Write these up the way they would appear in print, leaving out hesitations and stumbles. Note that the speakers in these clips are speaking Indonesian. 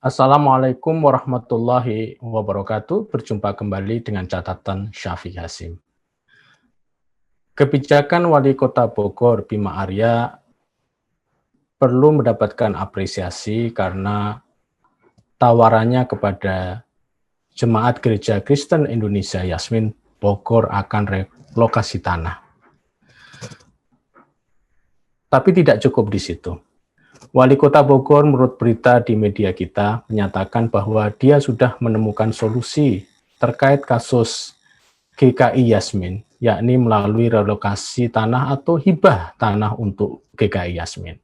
Assalamualaikum warahmatullahi wabarakatuh. Berjumpa kembali dengan catatan Syafiq Hasim. Kebijakan Wali Kota Bogor, Bima Arya, perlu mendapatkan apresiasi karena tawarannya kepada Jemaat Gereja Kristen Indonesia Yasmin Bogor akan relokasi tanah. Tapi tidak cukup di situ. Wali Kota Bogor menurut berita di media kita menyatakan bahwa dia sudah menemukan solusi terkait kasus GKI Yasmin, yakni melalui relokasi tanah atau hibah tanah untuk GKI Yasmin.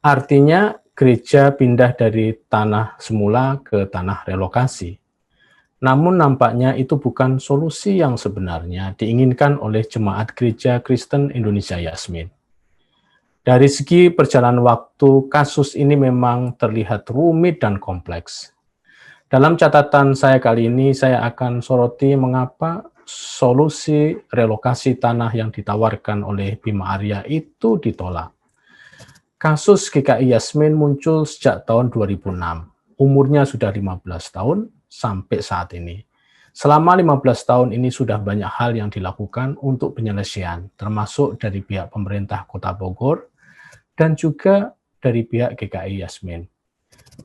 Artinya gereja pindah dari tanah semula ke tanah relokasi. Namun nampaknya itu bukan solusi yang sebenarnya diinginkan oleh Jemaat Gereja Kristen Indonesia Yasmin. Dari segi perjalanan waktu, kasus ini memang terlihat rumit dan kompleks. Dalam catatan saya kali ini, saya akan soroti mengapa solusi relokasi tanah yang ditawarkan oleh Bima Arya itu ditolak. Kasus GKI Yasmin muncul sejak tahun 2006. Umurnya sudah 15 tahun sampai saat ini. Selama 15 tahun ini sudah banyak hal yang dilakukan untuk penyelesaian, termasuk dari pihak pemerintah Kota Bogor, dan juga dari pihak GKI Yasmin.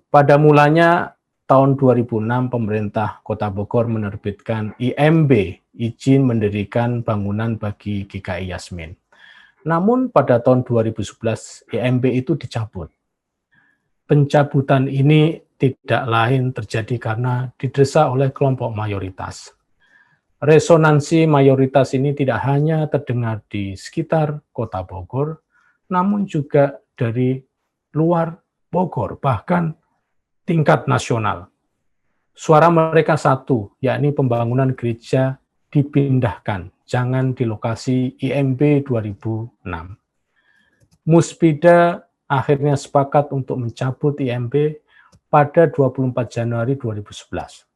Pada mulanya tahun 2006 pemerintah Kota Bogor menerbitkan IMB, izin mendirikan bangunan bagi GKI Yasmin. Namun pada tahun 2011 IMB itu dicabut. Pencabutan ini tidak lain terjadi karena didesak oleh kelompok mayoritas. Resonansi mayoritas ini tidak hanya terdengar di sekitar Kota Bogor, namun juga dari luar Bogor, bahkan tingkat nasional. Suara mereka satu, yakni pembangunan gereja dipindahkan, jangan di lokasi IMB 2006. Muspida akhirnya sepakat untuk mencabut IMB pada 24 Januari 2011.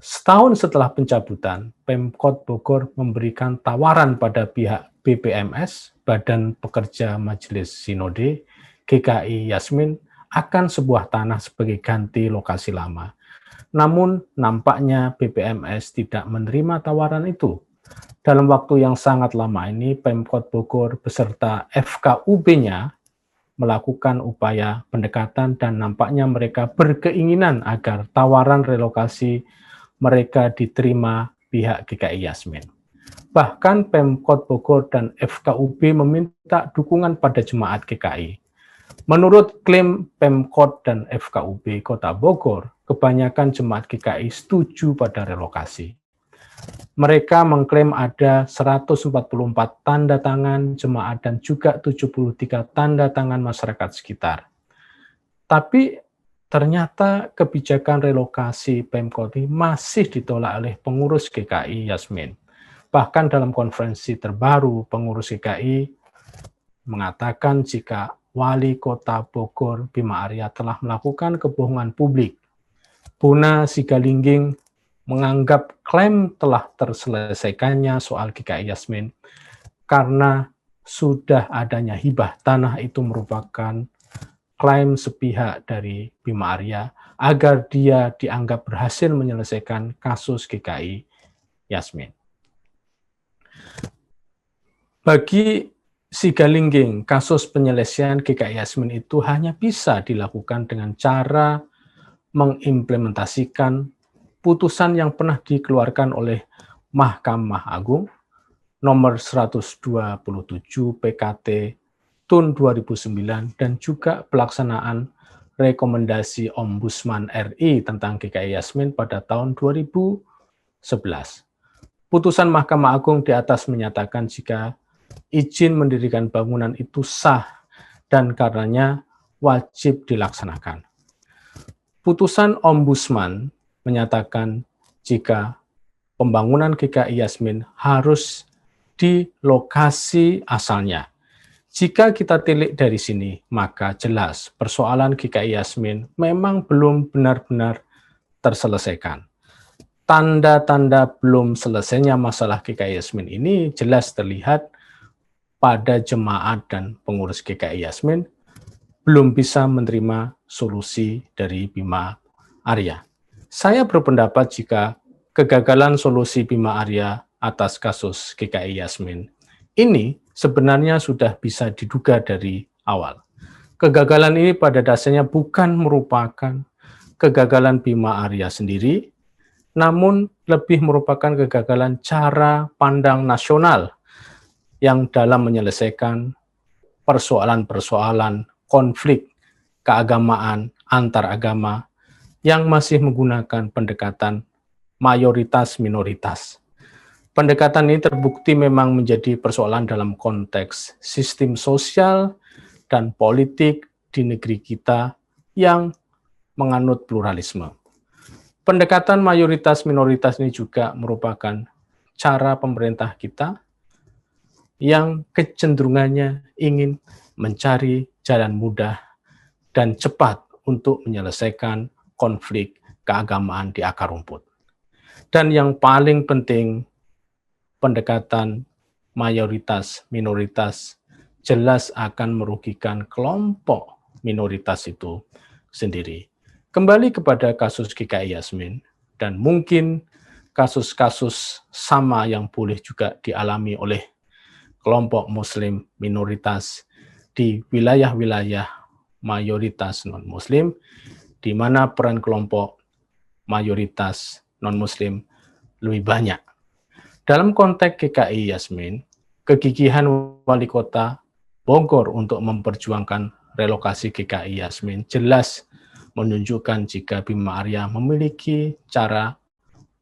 Setahun setelah pencabutan, Pemkot Bogor memberikan tawaran pada pihak BPMS, Badan Pekerja Majelis Sinode, GKI Yasmin, akan sebuah tanah sebagai ganti lokasi lama. Namun, nampaknya BPMS tidak menerima tawaran itu. Dalam waktu yang sangat lama ini, Pemkot Bogor beserta FKUB-nya melakukan upaya pendekatan dan nampaknya mereka berkeinginan agar tawaran relokasi mereka diterima pihak GKI Yasmin. Bahkan Pemkot Bogor dan FKUB meminta dukungan pada jemaat GKI. Menurut klaim Pemkot dan FKUB Kota Bogor, kebanyakan jemaat GKI setuju pada relokasi. Mereka mengklaim ada 144 tanda tangan jemaat dan juga 73 tanda tangan masyarakat sekitar. Tapi ternyata kebijakan relokasi Pemkot masih ditolak oleh pengurus GKI Yasmin. Bahkan dalam konferensi terbaru, pengurus GKI mengatakan jika Wali Kota Bogor Bima Arya telah melakukan kebohongan publik. Buna Sigalingging menganggap klaim telah terselesaikannya soal GKI Yasmin karena sudah adanya hibah tanah itu merupakan klaim sepihak dari Bima Arya agar dia dianggap berhasil menyelesaikan kasus GKI Yasmin. Bagi Sigalingging, kasus penyelesaian GKI Yasmin itu hanya bisa dilakukan dengan cara mengimplementasikan putusan yang pernah dikeluarkan oleh Mahkamah Agung nomor 127 PKT Tun 2009 dan juga pelaksanaan rekomendasi Ombudsman RI tentang GKI Yasmin pada tahun 2011. Putusan Mahkamah Agung di atas menyatakan jika izin mendirikan bangunan itu sah dan karenanya wajib dilaksanakan. Putusan Ombudsman menyatakan jika pembangunan GKI Yasmin harus di lokasi asalnya. Jika kita tilik dari sini, maka jelas persoalan GKI Yasmin memang belum benar-benar terselesaikan. Tanda-tanda belum selesainya masalah GKI Yasmin ini jelas terlihat pada jemaat dan pengurus GKI Yasmin belum bisa menerima solusi dari Bima Arya. Saya berpendapat jika kegagalan solusi Bima Arya atas kasus GKI Yasmin ini sebenarnya sudah bisa diduga dari awal. Kegagalan ini pada dasarnya bukan merupakan kegagalan Bima Arya sendiri, namun lebih merupakan kegagalan cara pandang nasional yang dalam menyelesaikan persoalan-persoalan konflik keagamaan antar agama yang masih menggunakan pendekatan mayoritas-minoritas. Pendekatan ini terbukti memang menjadi persoalan dalam konteks sistem sosial dan politik di negeri kita yang menganut pluralisme. Pendekatan mayoritas-minoritas ini juga merupakan cara pemerintah kita yang kecenderungannya ingin mencari jalan mudah dan cepat untuk menyelesaikan konflik keagamaan di akar rumput. Dan yang paling penting, pendekatan mayoritas-minoritas jelas akan merugikan kelompok minoritas itu sendiri. Kembali kepada kasus GKI Yasmin, dan mungkin kasus-kasus sama yang boleh juga dialami oleh kelompok muslim minoritas di wilayah-wilayah mayoritas non-muslim, di mana peran kelompok mayoritas non-muslim lebih banyak. Dalam konteks GKI Yasmin, kegigihan wali kota Bogor untuk memperjuangkan relokasi GKI Yasmin jelas menunjukkan jika Bima Arya memiliki cara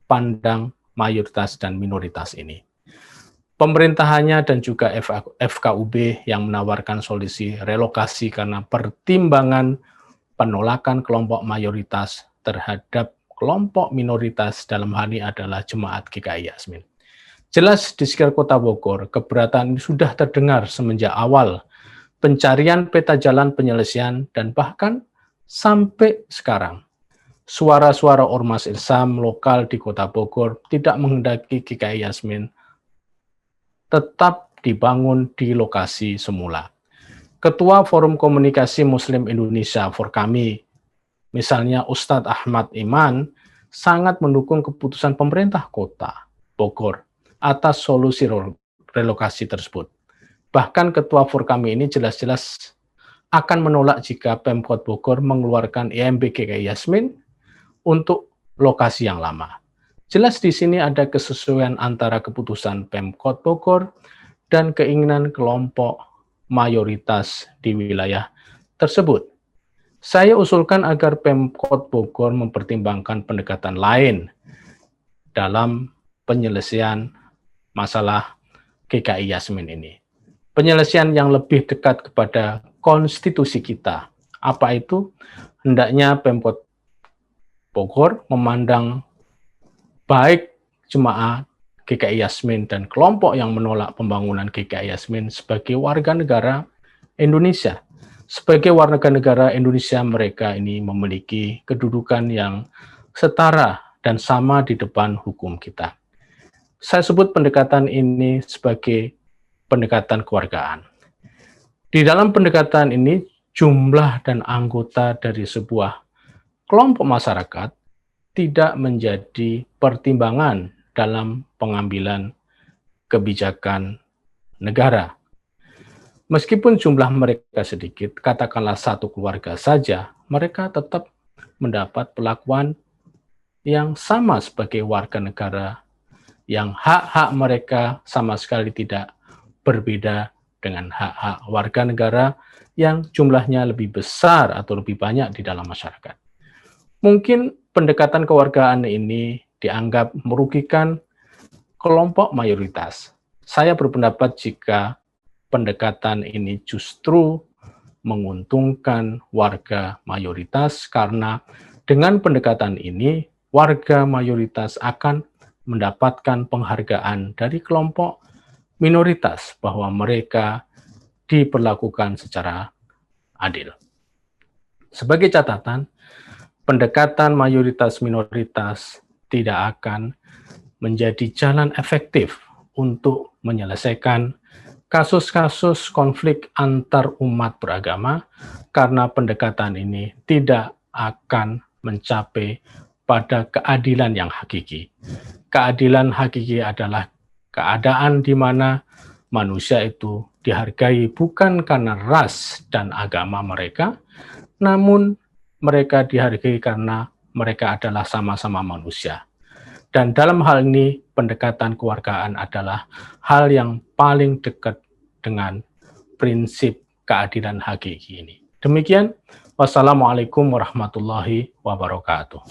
pandang mayoritas dan minoritas ini. Pemerintahannya dan juga FKUB yang menawarkan solusi relokasi karena pertimbangan penolakan kelompok mayoritas terhadap kelompok minoritas dalam hal ini adalah jemaat GKI Yasmin. Jelas di sekitar kota Bogor, keberatan sudah terdengar semenjak awal pencarian peta jalan penyelesaian dan bahkan sampai sekarang. Suara-suara ormas Islam lokal di kota Bogor tidak menghendaki GKI Yasmin tetap dibangun di lokasi semula. Ketua Forum Komunikasi Muslim Indonesia Forkami, misalnya Ustadz Ahmad Iman, sangat mendukung keputusan pemerintah kota Bogor atas solusi relokasi tersebut. Bahkan Ketua Forkami ini jelas-jelas akan menolak jika Pemkot Bogor mengeluarkan IMB GKI Yasmin untuk lokasi yang lama. Jelas di sini ada kesesuaian antara keputusan Pemkot Bogor dan keinginan kelompok mayoritas di wilayah tersebut. Saya usulkan agar Pemkot Bogor mempertimbangkan pendekatan lain dalam penyelesaian masalah GKI Yasmin ini. Penyelesaian yang lebih dekat kepada konstitusi kita. Apa itu? Hendaknya Pemkot Bogor memandang baik jemaah GKI Yasmin dan kelompok yang menolak pembangunan GKI Yasmin sebagai warga negara Indonesia. Sebagai warga negara Indonesia, mereka ini memiliki kedudukan yang setara dan sama di depan hukum kita. Saya sebut pendekatan ini sebagai pendekatan kewargaan. Di dalam pendekatan ini, jumlah dan anggota dari sebuah kelompok masyarakat tidak menjadi pertimbangan dalam pengambilan kebijakan negara. Meskipun jumlah mereka sedikit, katakanlah satu keluarga saja, mereka tetap mendapat perlakuan yang sama sebagai warga negara, yang hak-hak mereka sama sekali tidak berbeda dengan hak-hak warga negara yang jumlahnya lebih besar atau lebih banyak di dalam masyarakat. Mungkin pendekatan kewargaan ini dianggap merugikan kelompok mayoritas. Saya berpendapat jika pendekatan ini justru menguntungkan warga mayoritas karena dengan pendekatan ini warga mayoritas akan mendapatkan penghargaan dari kelompok minoritas bahwa mereka diperlakukan secara adil. Sebagai catatan, pendekatan mayoritas-minoritas tidak akan menjadi jalan efektif untuk menyelesaikan kasus-kasus konflik antar umat beragama karena pendekatan ini tidak akan mencapai pada keadilan yang hakiki. Keadilan hakiki adalah keadaan di mana manusia itu dihargai bukan karena ras dan agama mereka, namun mereka dihargai karena mereka adalah sama-sama manusia. Dan dalam hal ini, pendekatan kewargaan adalah hal yang paling dekat dengan prinsip keadilan hakiki ini. Demikian, wassalamualaikum warahmatullahi wabarakatuh.